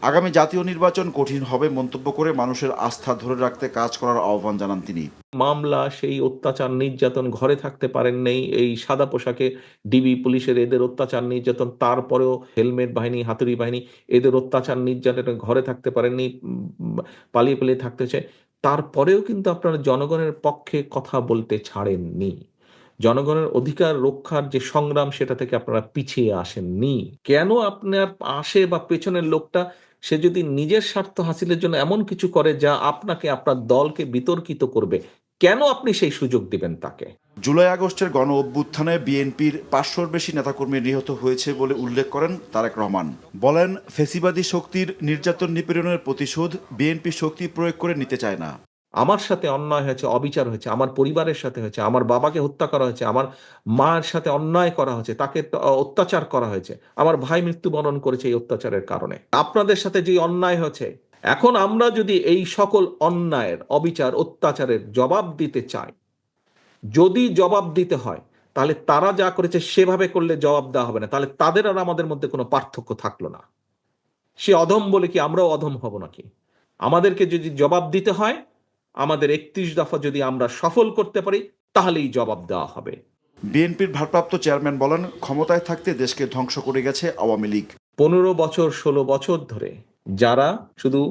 আগামী জাতীয় নির্বাচন কঠিন হবে মন্তব্য করে মানুষের আস্থা ধরে রাখতে কাজ করার আহ্বান জানান তিনি। মামলা, সেই অত্যাচার নির্যাতন, ঘরে থাকতে পারেন নেই, এই সাদা পোশাকে ডিবি পুলিশের এদের অত্যাচার নির্যাতন, তারপরেও হেলমেট বাহিনী, হাতুড়ি বাহিনী এদের অত্যাচার নির্যাতন, ঘরে থাকতে পারেননি, পালিয়ে পালিয়ে থাকতে চায়, তারপরেও কিন্তু আপনারা জনগণের পক্ষে কথা বলতে ছাড়েননি। জনগণের অধিকার রক্ষার যে সংগ্রাম, সেটা থেকে আপনারা পিছিয়ে আসেননি। কেন আপনার পাশে বা পেছনের লোকটা সে যদি নিজের স্বার্থ হাসিলের জন্য এমন কিছু করে যা আপনাকে, আপনার দলকে বিতর্কিত করবে, কেন আপনি সেই সুযোগ দিবেন তাকে? জুলাই আগস্টের গণ অভ্যুত্থানে বিএনপির 500-র বেশি নেতাকর্মী নিহত হয়েছে বলে উল্লেখ করেন তারেক রহমান। বলেন, ফ্যাসিবাদী শক্তির নির্যাতন নিপীড়নের প্রতিশোধ বিএনপি শক্তি প্রয়োগ করে নিতে চায় না। আমার সাথে অন্যায় হয়েছে, অবিচার হয়েছে, আমার পরিবারের সাথে হয়েছে, আমার বাবাকে হত্যা করা হয়েছে, আমার মায়ের সাথে অন্যায় করা হয়েছে, তাকে অত্যাচার করা হয়েছে, আমার ভাই মৃত্যুবরণ করেছে এই অত্যাচারের কারণে। আপনাদের সাথে যে অন্যায় হয়েছে, এখন আমরা যদি এই সকল অন্যায়ের, অবিচার, অত্যাচারের জবাব দিতে চাই, যদি জবাব দিতে হয়, তাহলে তারা যা করেছে সেভাবে করলে জবাব দেওয়া হবে না, তাহলে তাদের আর আমাদের মধ্যে কোনো পার্থক্য থাকলো না। সে অধম বলে কি আমরাও অধম হব নাকি? আমাদেরকে যদি জবাব দিতে হয়, আমাদের 31 দফা যদি আমরা সফল করতে পারি তাহলেই জবাব দেওয়া হবে। বিএনপির ভারপ্রাপ্ত চেয়ারম্যান বলেন, ক্ষমতায় থাকতে দেশকে ধ্বংস করে গেছে আওয়ামী লীগ। 15 বছর 16 বছর ধরে যারা শুধু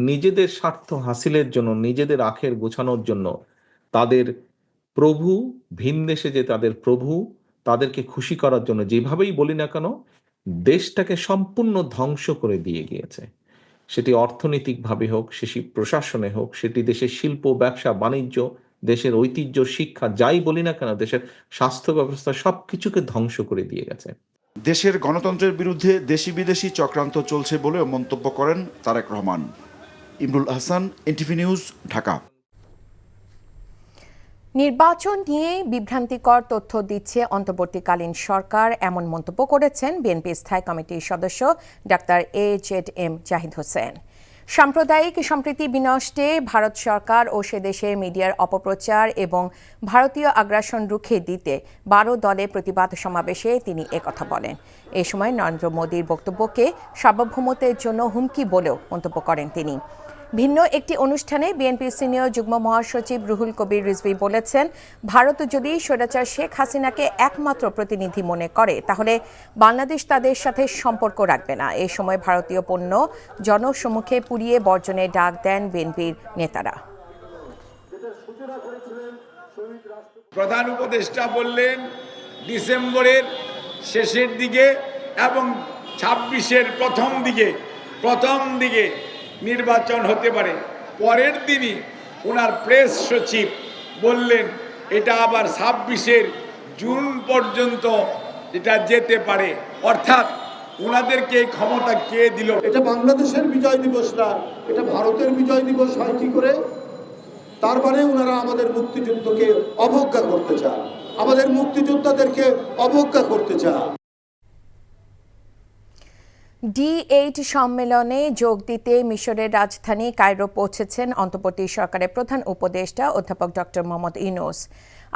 নিজেদের স্বার্থ হাসিলের জন্য, নিজেদের আখের গোছানোর জন্য তাদের প্রভু, ভিনদেশে যে তাদের প্রভু, তাদেরকে খুশি করার জন্য যেভাবেই বলি না কেন দেশটাকে সম্পূর্ণ ধ্বংস করে দিয়ে গিয়েছে। সেটি অর্থনৈতিকভাবে হোক, সেটি প্রশাসনে হোক, সেটি দেশের শিল্প, ব্যবসা, বাণিজ্য, দেশের ঐতিহ্য, শিক্ষা, যাই বলি না কেন, দেশের স্বাস্থ্য ব্যবস্থা সবকিছুকে ধ্বংস করে দিয়ে গেছে। দেশের গণতন্ত্রের বিরুদ্ধে দেশি বিদেশি চক্রান্ত চলছে বলেও মন্তব্য করেন তারেক রহমান। Imrul Hasan, NTV news, Dhaka. নির্বাচন নিয়ে বিভ্রান্তিকর তথ্য দিচ্ছে অন্তর্বর্তীকালীন সরকার, এমন মন্তব্য করেছেন বিএনপি স্থায়ী কমিটির সদস্য ডাক্তার AZM জাহিদ হোসেন। সাম্প্রদায়িক সম্প্রীতি বিনষ্টে ভারত সরকার ও সে দেশের মিডিয়ার অপপ্রচার এবং ভারতীয় আগ্রাসন রুখে দিতে 12 দলের প্রতিবাদ সমাবেশে তিনি একথা বলেন। এ সময় নরেন্দ্র মোদীর বক্তব্যকে সার্বভৌমত্বের জন্য হুমকি বলেও মন্তব্য করেন তিনি। ভিন্ন একটি অনুষ্ঠানে বিএনপির সিনিয়র যুগ্ম মহাসচিব রুহুল কবির রিজভী বলেছেন, ভারত যদি স্বৈরাচার শেখ হাসিনাকে একমাত্র প্রতিনিধি মনে করে তাহলে বাংলাদেশ তাদের সাথে সম্পর্ক রাখবে না। এ সময় ভারতীয় পণ্য জনসম্মুখে পুড়িয়ে বর্জনের ডাক দেন বিএনপির নেতারা। প্রধান উপদেষ্টা বললেন ডিসেম্বরের শেষের দিকে এবং 26-এর প্রথম দিকে নির্বাচন হতে পারে। পরের দিনই ওনার প্রেস সচিব বললেন এটা আবার 26-এর জুন পর্যন্ত এটা যেতে পারে। অর্থাৎ ওনাদেরকে ক্ষমতা কে দিল? এটা বাংলাদেশের বিজয় দিবস না, এটা ভারতের বিজয় দিবস হয় কি করে? তার মানে ওনারা আমাদের মুক্তিযুদ্ধকে অবজ্ঞা করতে চান, আমাদের মুক্তিযোদ্ধাদেরকে অবজ্ঞা করতে চান। D8 সম্মেলনে যোগ দিতে মিশরের রাজধানী কায়রো পৌঁছেছেন অন্তর্বর্তী সরকারের প্রধান উপদেষ্টা অধ্যাপক ডক্টর মোহাম্মদ ইউনূস।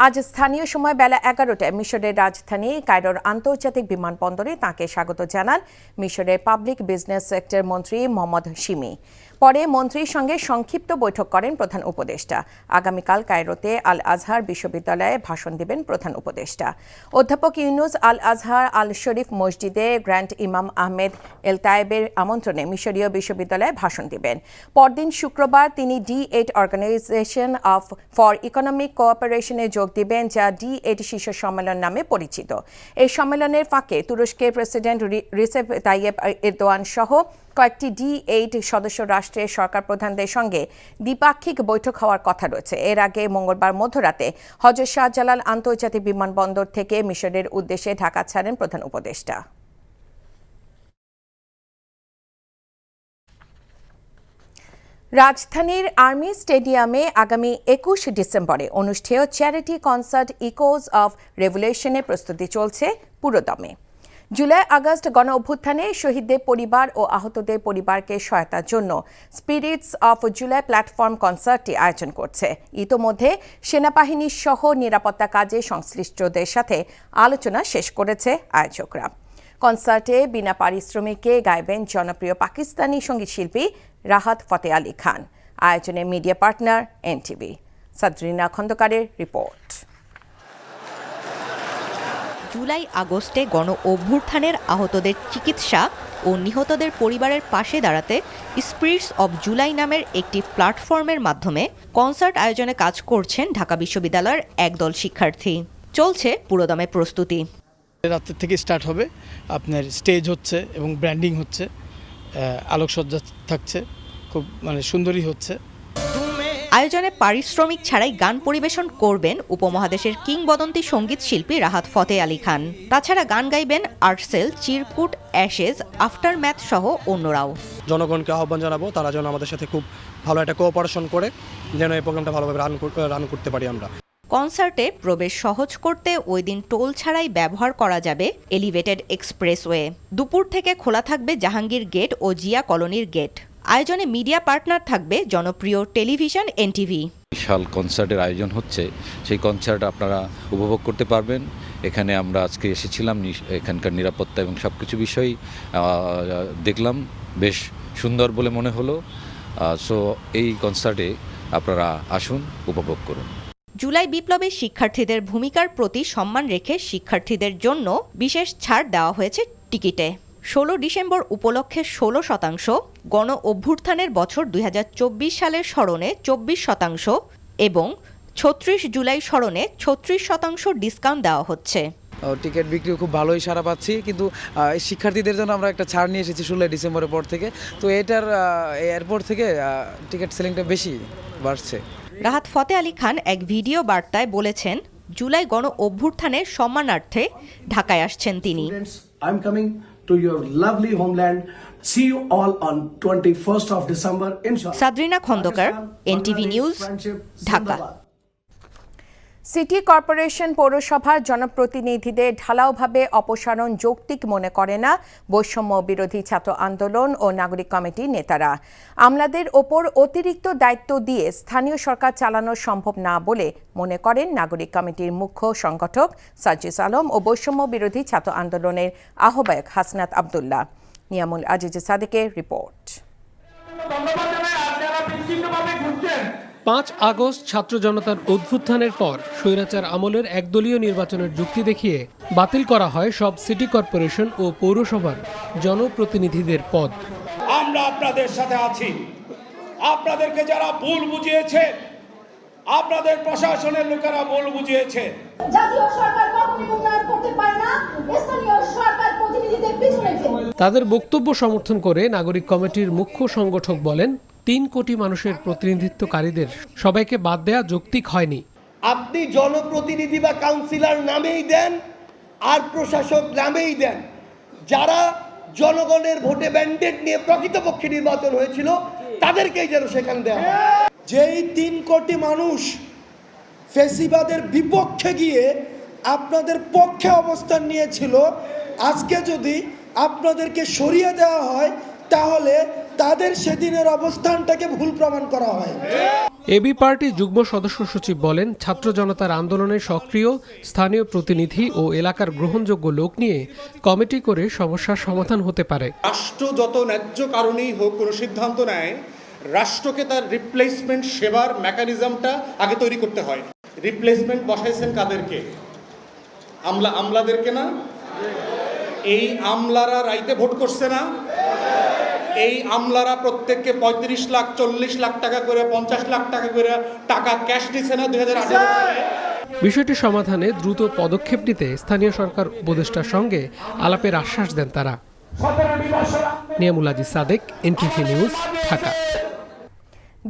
আজ স্থানীয় সময় বেলা 11টায় মিশরের রাজধানী কায়রোর আন্তর্জাতিক বিমানবন্দরে তাঁকে স্বাগত জানান মিশরের পাবলিক বিজনেস সেক্টর মন্ত্রী মোহাম্মদ শিমি। পরে মন্ত্রীর সঙ্গে সংক্ষিপ্ত বৈঠক করেন প্রধান উপদেষ্টা। আগামীকাল কায়রোতে আল আজহার বিশ্ববিদ্যালয়ে ভাষণ দেবেন প্রধান উপদেষ্টা। অধ্যাপক ইউনূস আল আজহার আল শরীফ মসজিদে গ্র্যান্ড ইমাম আহমেদ এল তায়েবের আমন্ত্রণে মিশরীয় বিশ্ববিদ্যালয়ে ভাষণ দেবেন। পরদিন শুক্রবার তিনি D8 অর্গানাইজেশন ফর ইকোনমিক কোঅপারেশনে যোগ দিবেন, যা D8 শীর্ষ সম্মেলন নামে পরিচিত। এই সম্মেলনের ফাঁকে তুরস্কের প্রেসিডেন্ট রিসেপ তাইয়েব এরদোয়ান সহ কয়েকটি D8 সদস্য রাষ্ট্রের সরকার প্রধানদের সঙ্গে দ্বিপাক্ষিক বৈঠক হওয়ার কথা রয়েছে। এর আগে মঙ্গলবার মধ্যরাতে হযরত শাহজালাল আন্তর্জাতিক বিমানবন্দর থেকে মিশরের উদ্দেশ্যে ঢাকা ছাড়েন প্রধান উপদেষ্টা। রাজধানীর আর্মি স্টেডিয়ামে আগামী 21 ডিসেম্বরে অনুষ্ঠেয় চ্যারিটি কনসার্ট ইকোজ অফ রেভলিউশনের প্রস্তুতি চলছে পুরোদমে। জুলাই আগস্ট গণ অভ্যুত্থানে শহীদদের পরিবার ও আহতদের পরিবারকে সহায়তার জন্য স্পিরিটস অফ জুলাই প্ল্যাটফর্ম কনসার্টটি আয়োজন করছে। ইতোমধ্যে সেনাবাহিনী সহ নিরাপত্তা কাজে সংশ্লিষ্টদের সাথে আলোচনা শেষ করেছে আয়োজকরা। কনসার্টে বিনা পারিশ্রমিকে গাইবেন জনপ্রিয় পাকিস্তানি সঙ্গীত শিল্পী রাহাত ফতে আলী খান। আয়োজনে মিডিয়া পার্টনার এনটিভি। সাদরিনা খন্দকারের রিপোর্ট। জুলাই আগস্টে গণ অভ্যুত্থানের আহতদের চিকিৎসা ও নিহতদের পরিবারের পাশে দাঁড়াতে স্পিরিটস অব জুলাই নামের একটি প্ল্যাটফর্মের মাধ্যমে কনসার্ট আয়োজনে কাজ করছেন ঢাকা বিশ্ববিদ্যালয়ের একদল শিক্ষার্থী। চলছে পুরোদমে প্রস্তুতি। রাতের থেকে স্টার্ট হবে, আপনার স্টেজ হচ্ছে এবং ব্র্যান্ডিং হচ্ছে, আলোকসজ্জা থাকছে, খুব সুন্দরী হচ্ছে। আয়োজনে পারিশ্রমিক ছাড়াই গান পরিবেশন করবেন উপমহাদেশের কিংবদন্তি সঙ্গীত শিল্পী রাহাত ফতে আলী খান। তাছাড়া গান গাইবেন আর্টসেল, চিরকুট, অ্যাশেজ, আফটার ম্যাথ সহ অন্যরাও। জনগণকে আহ্বান জানাবো তারা যেন আমাদের সাথে খুব ভালো একটা কোঅপারেশন করে যেন এই প্রোগ্রামটা ভালোভাবে রান করতে পারি আমরা। কনসার্টে প্রবেশ সহজ করতে ওই দিন টোল ছাড়াই ব্যবহার করা যাবে এলিভেটেড এক্সপ্রেসওয়ে। দুপুর থেকে খোলা থাকবে জাহাঙ্গীর গেট ও জিয়া কলোনির গেট। আয়োজনে মিডিয়া পার্টনার থাকবে জনপ্রিয় টেলিভিশন এনটিভি। বিশাল কনসার্টের আয়োজন হচ্ছে, সেই কনসার্ট আপনারা উপভোগ করতে পারবেন। এখানে আমরা আজকে এসেছিলাম, এখানকার নিরাপত্তা এবং সব কিছু বিষয় দেখলাম, বেশ সুন্দর বলে মনে হলো। সো এই কনসার্টে আপনারা আসুন, উপভোগ করুন। জুলাই বিপ্লবে শিক্ষার্থীদের ভূমিকার প্রতি সম্মান রেখে শিক্ষার্থীদের জন্য বিশেষ ছাড় দেওয়া হয়েছে টিকিটে। 16 ডিসেম্বর উপলক্ষে 16%, গণ অভ্যুত্থানের বছর 2024 সালের স্মরণে 24% এবং 36 জুলাই স্মরণে 36% ডিসকাউন্ট দেওয়া হচ্ছে। টিকিট বিক্রি খুব ভালোই সাড়া পাচ্ছি, কিন্তু শিক্ষার্থীদের জন্য আমরা একটা ছাড় নিয়ে এসেছি 16 ডিসেম্বরের পর থেকে। তো এরপর থেকে টিকিট সেলিংটা বেশি বাড়ছে। রাহাত ফতে আলী খান এক ভিডিও বার্তায় বলেছেন, জুলাই গণ অভ্যুত্থানের সম্মানার্থে ঢাকায় আসছেন তিনি। I'm coming to your lovely homeland. See you all on 21st of December inshallah. Sadrina Khandakar, NTV news, Dhaka. City corporation পৌরসভার জনপ্রতিনিধিদের ঢালাওভাবে অপসারণ যৌক্তিক মনে করে না বৈষম্য বিরোধী ছাত্র আন্দোলন ও নাগরিক কমিটির নেতারা। আমলাদের ওপর অতিরিক্ত দায়িত্ব দিয়ে স্থানীয় সরকার চালানো সম্ভব না বলে মনে করেন নাগরিক কমিটির মুখ্য সংগঠক সাজ্জিদ আলম ও বৈষম্য বিরোধী ছাত্র আন্দোলনের আহ্বায়ক হাসনাত আব্দুল্লাহ। নিয়ামুল আজিজ সাদেকের রিপোর্ট। 5 আগস্ট ছাত্র জনতার অভ্যুত্থানের পর স্বৈরাচার আমলের একদলীয় নির্বাচনের যুক্তি দেখিয়ে বাতিল করা হয় সব সিটি কর্পোরেশন ও পৌরসভার জনপ্রতিনিধিদের পদ। আমরা আপনাদের সাথে আছি। আপনাদেরকে যারা ভুল বুঝিয়েছে, আপনাদের প্রশাসনের লোকেরা ভুল বুঝিয়েছে। জাতীয় সরকার কখনোই উন্নয়ন করতে পারে না স্থানীয় সরকার প্রতিনিধিদের পিছনে। তাদের বক্তব্য সমর্থন করে নাগরিক কমিটির মুখ্য সংগঠক বলেন, 3 কোটি মানুষের প্রতিনিধিত্বকারীদের সবাইকে বাদ দেয়া যৌক্তিক হয়নি। আপনি জনপ্রতিনিধি বা কাউন্সিলর নামেই দেন আর প্রশাসক নামেই দেন, যারা জনগণের ভোটে ব্যান্ডেড নিয়ে প্রকৃতপক্ষে নির্বাচন হয়েছিল তাদেরকেই যেন সেখানে দেওয়া হয়। যেই 3 কোটি মানুষ ফ্যাসিবাদের বিপক্ষে গিয়ে আপনাদের পক্ষে অবস্থান নিয়েছিল, আজকে যদি আপনাদেরকে সরিয়ে দেওয়া হয় তাহলে তাদের সেদিনের অবস্থানটাকে ভুল প্রমাণ করা হয়। এবি পার্টি যুগ্ম সদস্য সচিব বলেন, ছাত্র জনতার আন্দোলনে সক্রিয় স্থানীয় প্রতিনিধি ও এলাকার গ্রহণযোগ্য লোক নিয়ে কমিটি করে সমস্যার সমাধান হতে পারে। রাষ্ট্র যত ন্যায্য কারণেই হোক কোনো সিদ্ধান্ত নেয়, রাষ্ট্রকে তার রিপ্লেসমেন্ট সেবার মেকানিজমটা আগে তৈরি করতে হয়। রিপ্লেসমেন্ট বসাইছেন কাদেরকে? আমলাদেরকে না? এই আমলারা রাইতে ভোট করছে না? এই আমলারা প্রত্যেককে 35 লাখ 40 লাখ টাকা করে 50 লাখ টাকা করে টাকা ক্যাশ দিচ্ছে না 2018 সালে? বিষয়টি সমাধানে দ্রুত পদক্ষেপ নিতে স্থানীয় সরকার উপদেষ্টার সঙ্গে আলাপের আশ্বাস দেন তারা। Niamul Aziz Sadek, NTV news, Dhaka.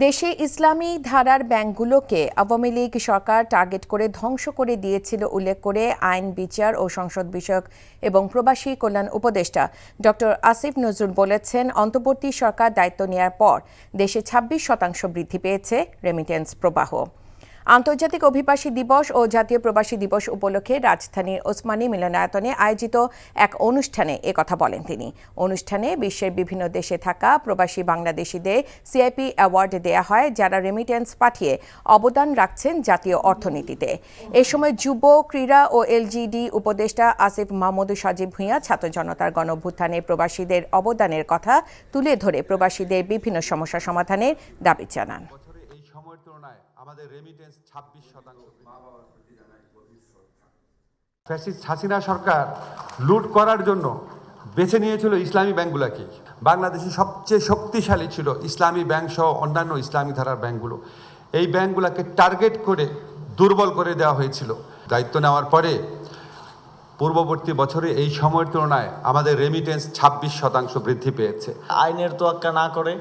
দেশে ইসলামী ধারার ব্যাংকগুলোকে আওয়ামী লীগ সরকার টার্গেট করে ধ্বংস করে দিয়েছিল উল্লেখ করে আইন, বিচার ও সংসদ বিষয়ক এবং প্রবাসী কল্যাণ উপদেষ্টা ডক্টর আসিফ নজরুল বলেছেন, অন্তর্বর্তী সরকার দায়িত্ব নেয়ার পর দেশে 26% বৃদ্ধি পেয়েছে রেমিটেন্স প্রবাহ। আন্তর্জাতিক অভিবাসী দিবস ও জাতীয় প্রবাসী দিবস উপলক্ষে রাজধানীর ওসমানী মিলনায়তনে আয়োজিত এক অনুষ্ঠানে একথা বলেন তিনি। অনুষ্ঠানে বিশ্বের বিভিন্ন দেশে থাকা প্রবাসী বাংলাদেশিদের সিআইপি অ্যাওয়ার্ড দেয়া হয়, যারা রেমিটেন্স পাঠিয়ে অবদান রাখছেন জাতীয় অর্থনীতিতে। এ সময় যুব, ক্রীড়া ও এলজিডি উপদেষ্টা আসিফ মাহমুদ সজীব ভূঁইয়া ছাত্র জনতার গণঅভ্যুত্থানে প্রবাসীদের অবদানের কথা তুলে ধরে প্রবাসীদের বিভিন্ন সমস্যা সমাধানের দাবি জানান। আমাদের রেমিটেন্স 26%। ফ্যাসিস্ট হাসিনা সরকার লুট করার জন্য বেছে নিয়েছিল ইসলামী ব্যাংকগুলোকে। বাংলাদেশে সবচেয়ে শক্তিশালী ছিল ইসলামী ব্যাংক সহ অন্যান্য ইসলামী ধারার ব্যাংকগুলো। এই ব্যাংকগুলোকে টার্গেট করে দুর্বল করে দেওয়া হয়েছিল। দায়িত্ব নেওয়ার পরে পূর্ববর্তী বছরে এই সময়ের তুলনায় আমাদের রেমিটেন্স 26% বৃদ্ধি পেয়েছে। আইনের তোয়াক্কা না করে,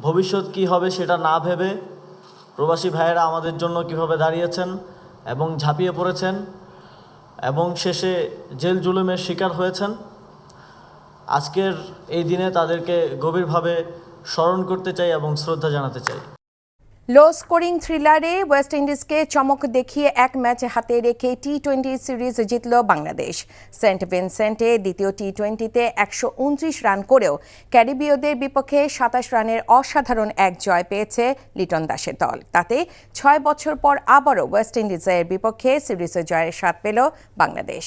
ভবিষ্যৎ কি হবে সেটা না ভেবে প্রবাসী ভাইয়েরা আমাদের জন্য কিভাবে দাঁড়িয়েছেন এবং ঝাঁপিয়ে পড়েছেন এবং শেষে জেল জুলুমের শিকার হয়েছেন। আজকের এই দিনে তাদেরকে গভীরভাবে স্মরণ করতে চাই এবং শ্রদ্ধা জানাতে চাই। লো স্কোরিং থ্রিলারে ওয়েস্ট ইন্ডিজকে চমক দেখিয়ে 1 ম্যাচ হাতে রেখে টি-20 সিরিজ জিতল বাংলাদেশ। সেন্ট ভিনসেন্টে দ্বিতীয় টি-20তে 129 রান করেও ক্যারিবীয়দের বিপক্ষে 27 রানের অসাধারণ এক জয় পেয়েছে লিটন দাসের দল। তাতে 6 বছর পর আবারও ওয়েস্ট ইন্ডিজের বিপক্ষে সিরিজে জয়ের স্বাদ পেল বাংলাদেশ।